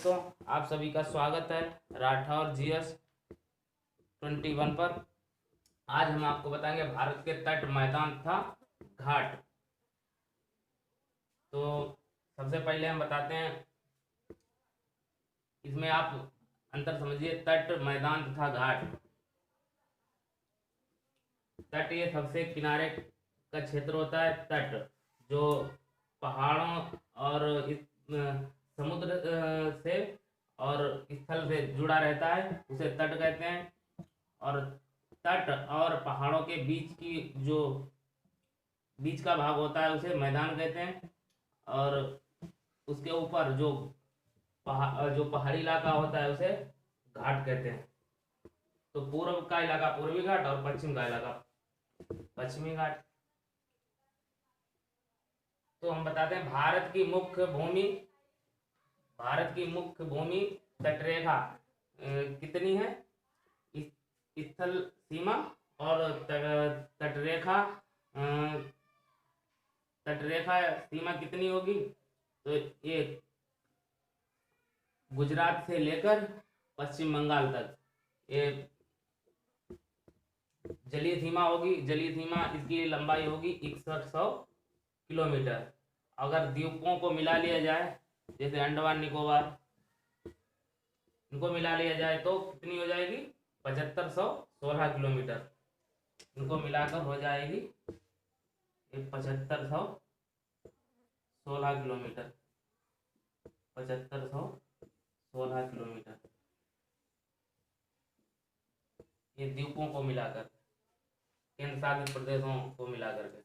दोस्तों, आप सभी का स्वागत है राठौर GS 21 पर। आज हम आपको बताएंगे भारत के तट, मैदान तथा घाट। तो सबसे पहले हम बताते हैं, इसमें आप अंतर समझिए। तट, मैदान तथा घाट। तट ये सबसे किनारे का क्षेत्र होता है। तट जो पहाड़ों और इस समुद्र से और स्थल से जुड़ा रहता है उसे तट कहते हैं। और तट और पहाड़ों के बीच की जो बीच का भाग होता है उसे मैदान कहते हैं। और उसके ऊपर जो पहाड़ी इलाका होता है उसे घाट कहते हैं। तो पूर्व का इलाका पूर्वी घाट और पश्चिम का इलाका पश्चिमी घाट। तो हम बताते हैं भारत की मुख्य भूमि तटरेखा कितनी है। स्थल सीमा और तटरेखा तटरेखा सीमा कितनी होगी। तो ये गुजरात से लेकर पश्चिम बंगाल तक ये जलीय सीमा होगी। जलीय सीमा, इसकी लंबाई होगी 6100 किलोमीटर। अगर द्वीपों को मिला लिया जाए, जैसे अंडमान निकोबार, इनको मिला लिया जाए तो कितनी हो जाएगी, 7516 किलोमीटर। इनको मिलाकर हो जाएगी 7516 किलोमीटर। 7516 किलोमीटर ये द्वीपों को मिलाकर, केंद्र शासित प्रदेशों को मिलाकर के।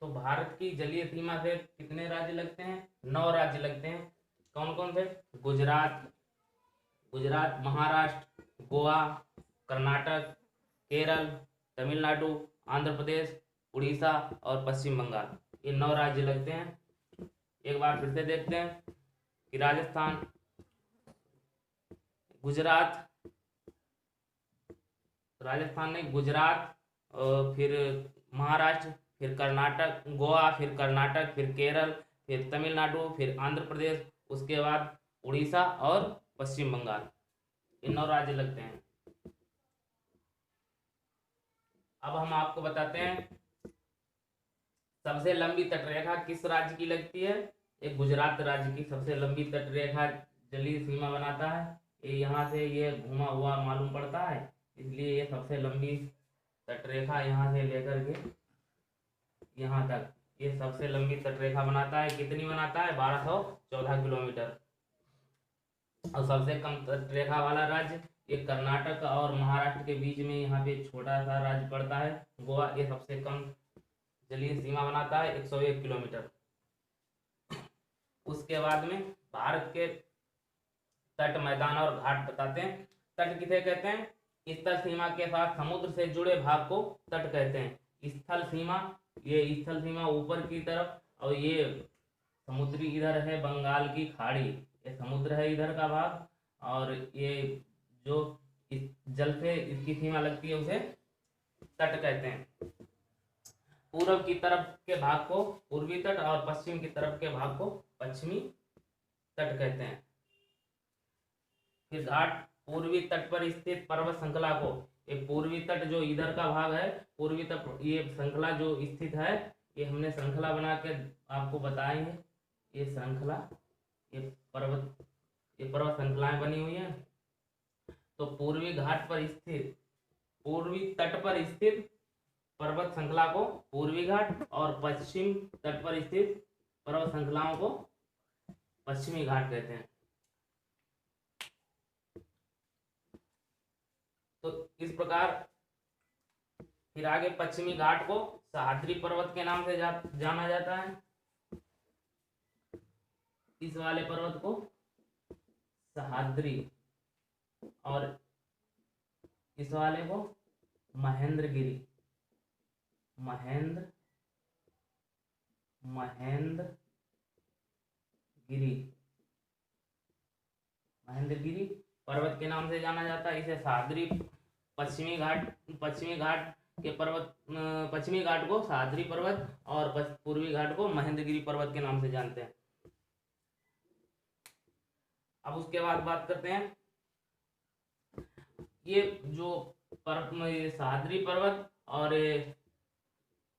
तो भारत की जलीय सीमा से कितने राज्य लगते हैं, 9 राज्य लगते हैं। कौन कौन से, गुजरात, महाराष्ट्र, गोवा, कर्नाटक, केरल, तमिलनाडु, आंध्र प्रदेश, उड़ीसा और पश्चिम बंगाल। ये 9 राज्य लगते हैं। एक बार फिर से देखते हैं कि राजस्थान, गुजरात, राजस्थान नहीं, गुजरात, फिर महाराष्ट्र, फिर कर्नाटक, गोवा, फिर कर्नाटक, फिर केरल, फिर तमिलनाडु, फिर आंध्र प्रदेश, उसके बाद उड़ीसा और पश्चिम बंगाल। इन 9 राज्य लगते हैं। अब हम आपको बताते हैं सबसे लंबी तटरेखा किस राज्य की लगती है। एक गुजरात राज्य की सबसे लंबी तटरेखा जलीय सीमा बनाता है। ये यहाँ से ये घुमा हुआ मालूम पड़ता है, इसलिए ये सबसे लंबी तटरेखा यहाँ से लेकर के यहाँ तक ये सबसे लंबी तटरेखा बनाता है। कितनी बनाता है, 1214 किलोमीटर। और सबसे कम तटरेखा वाला राज्य ये कर्नाटक और महाराष्ट्र के बीच में यहाँ पे छोटा सा राज्य पड़ता है, गोवा। ये सबसे कम जलीय सीमा बनाता है, 101 किलोमीटर। उसके बाद में भारत के तट, मैदान और घाट बताते हैं। तट किसे कहते हैं, स्थल सीमा के साथ समुद्र से जुड़े भाग को तट कहते हैं। स्थल सीमा, ये स्थल सीमा ऊपर की तरफ, और ये समुद्री इधर है बंगाल की खाड़ी, ये समुद्र है इधर का भाग। और ये जो इस जल से इसकी सीमा लगती है उसे तट कहते हैं। पूर्व की तरफ के भाग को पूर्वी तट और पश्चिम की तरफ के भाग को पश्चिमी तट कहते हैं। फिर घाट, पूर्वी तट पर स्थित पर्वत श्रृंखला को, एक पूर्वी तट जो इधर का भाग है, पूर्वी तट, ये श्रृंखला जो स्थित है, ये हमने श्रृंखला बना के आपको बताई है। ये श्रृंखला, ये पर्वत श्रृंखलाएं बनी हुई है। तो पूर्वी तट पर स्थित पर्वत श्रृंखला को पूर्वी घाट और पश्चिम तट पर स्थित पर्वत श्रृंखलाओं को पश्चिमी घाट कहते हैं। तो इस प्रकार फिर आगे पश्चिमी घाट को सह्याद्री पर्वत के नाम से जाना जाता है। इस वाले पर्वत को सह्याद्री और इस वाले को महेंद्रगिरी महेंद्रगिरी पर्वत के नाम से जाना जाता है। इसे सह्याद्री पश्चिमी घाट के पर्वत, पश्चिमी घाट को सह्याद्री पर्वत और पूर्वी घाट को महेंद्रगिरी पर्वत के नाम से जानते हैं। अब उसके बाद बात करते हैं, ये जो ये सह्याद्री पर्वत और ये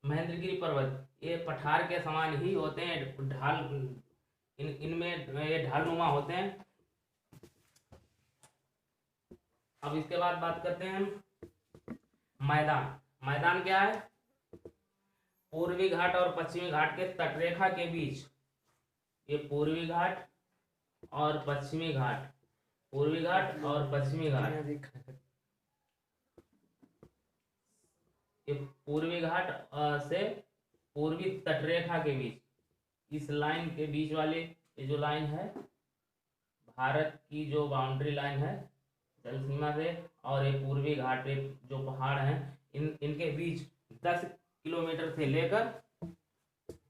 महेंद्रगिरी पर्वत, ये पठार के समान ही होते हैं, ढाल इनमें ये ढालनुमा होते हैं। अब इसके बाद बात करते हैं हम मैदान। मैदान क्या है? पूर्वी घाट और पश्चिमी घाट के तटरेखा के बीच, ये पूर्वी घाट और पश्चिमी घाट, पूर्वी घाट और पश्चिमी घाट, ये पूर्वी घाट से पूर्वी तटरेखा के बीच, इस लाइन के बीच वाले ये जो लाइन है, भारत की जो बाउंड्री लाइन है जल सीमा से, और ये पूर्वी घाट जो पहाड़ हैं, इनके बीच 10 किलोमीटर से लेकर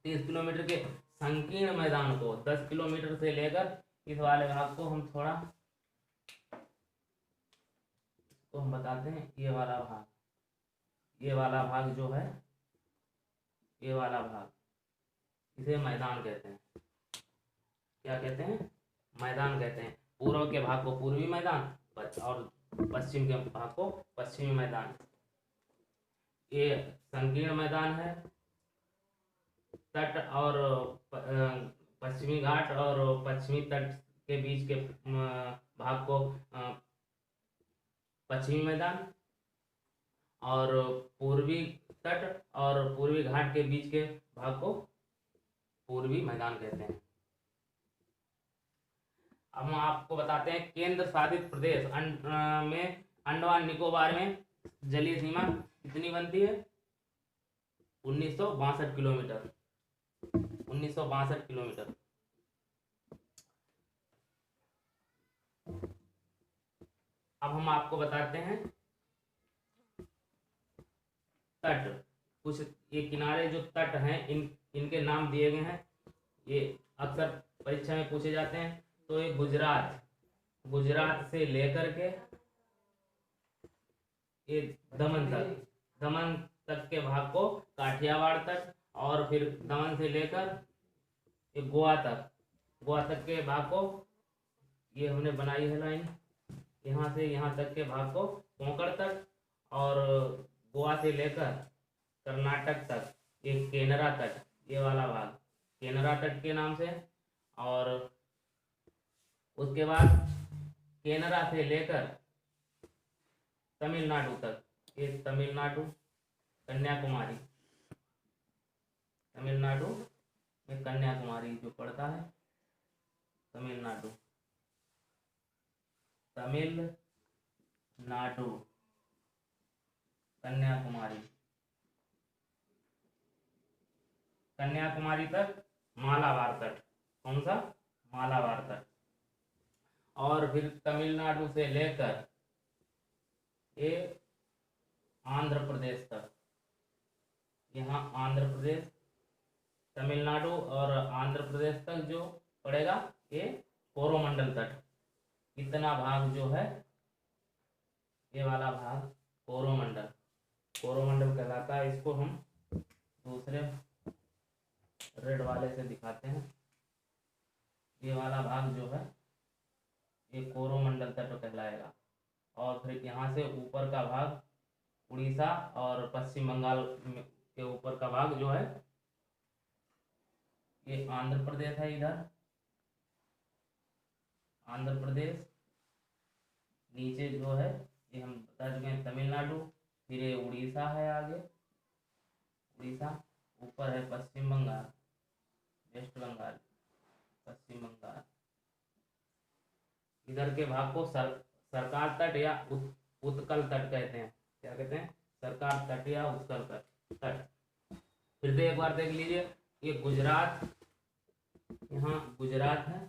30 किलोमीटर के संकीर्ण मैदान को, 10 किलोमीटर से लेकर इस वाले भाग को हम थोड़ा इसको हम बताते हैं, ये वाला भाग, ये वाला भाग जो है, ये वाला भाग, इसे मैदान कहते हैं। क्या कहते हैं? मैदान कहते हैं। पूर्व के भाग को पूर्वी मैदान और पश्चिम के भाग को पश्चिमी मैदान। ये संकीर्ण मैदान है। तट और पश्चिमी घाट और पश्चिमी तट के बीच के भाग को पश्चिमी मैदान, और पूर्वी तट और पूर्वी घाट के बीच के भाग को पूर्वी मैदान कहते हैं। अब हम आपको बताते हैं केंद्र शासित प्रदेश में अंडमान निकोबार में जलीय सीमा कितनी बनती है? 1962 किलोमीटर, 1962 किलोमीटर। अब हम आपको बताते हैं तट, कुछ ये किनारे जो तट हैं इनके नाम दिए गए हैं, ये अक्सर परीक्षा में पूछे जाते हैं। तो ये गुजरात से लेकर के ये दमन तक के भाग को काठियावाड़ तक, और फिर दमन से लेकर ये गोवा तक के भाग को, ये हमने बनाई है लाइन, यहाँ से यहाँ तक के भाग को कोंकण तट, और गोवा से लेकर कर्नाटक तक ये केनरा तट, ये वाला भाग केनरा तट के नाम से। और उसके बाद केनरा से लेकर तमिलनाडु तक, ये तमिलनाडु कन्याकुमारी, तमिलनाडु में कन्याकुमारी जो पड़ता है, तमिलनाडु कन्याकुमारी तक मालाबार तट, कौन सा? मालाबार तट। और फिर तमिलनाडु से लेकर ये आंध्र प्रदेश तक, यहाँ आंध्र प्रदेश, तमिलनाडु और आंध्र प्रदेश तक जो पड़ेगा ये कोरोमंडल तट, इतना भाग जो है, ये वाला भाग कोरोमंडल कहलाता है। इसको हम दूसरे रेड वाले से दिखाते हैं। ये वाला भाग जो है ये कोरोमंडल तट कहलाएगा। और फिर यहाँ से ऊपर का भाग उड़ीसा और पश्चिम बंगाल के ऊपर का भाग जो है ये आंध्र प्रदेश है। इधर आंध्र प्रदेश, नीचे जो है ये हम बता चुके हैं तमिलनाडु, फिर ये उड़ीसा है, आगे उड़ीसा, ऊपर है पश्चिम बंगाल, वेस्ट बंगाल, पश्चिम बंगाल। इधर के भाग को सरकार तट या उत्कल तट कहते हैं। क्या कहते हैं? सरकार तट या उत्कल तट। फिर से एक बार देख लीजिए, ये गुजरात, यहाँ गुजरात है,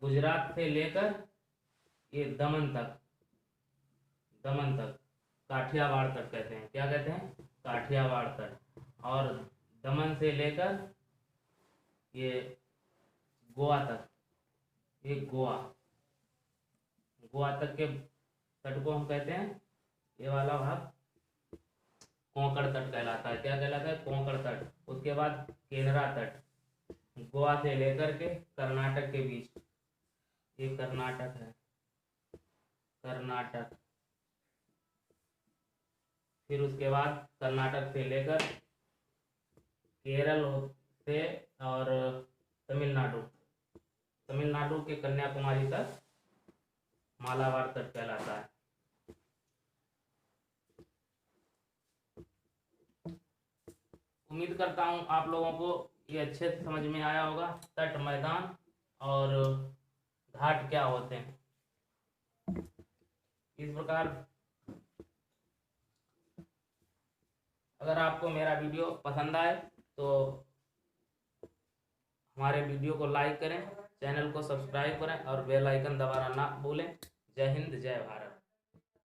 गुजरात से लेकर ये दमन तक काठियावाड़ तट कहते हैं। क्या कहते हैं? काठियावाड़ तट। और दमन से लेकर ये गोवा तक, ये गोवा तक के तट को हम कहते हैं, ये वाला भाग कोंकण तट कहलाता है। क्या कहलाता है? कोंकण तट। उसके बाद केनरा तट, गोवा से लेकर के कर्नाटक के बीच, ये कर्नाटक है, कर्नाटक। फिर उसके बाद कर्नाटक से लेकर केरल से और तमिलनाडु, तमिलनाडु के कन्याकुमारी तक मालाबार तट कहलाता है। उम्मीद करता हूँ आप लोगों को ये अच्छे से समझ में आया होगा, तट, मैदान और घाट क्या होते हैं। इस प्रकार अगर आपको मेरा वीडियो पसंद आए तो हमारे वीडियो को लाइक करें, चैनल को सब्सक्राइब करें और बेल आइकन दबाना ना भूलें। जय हिंद, जय भारत।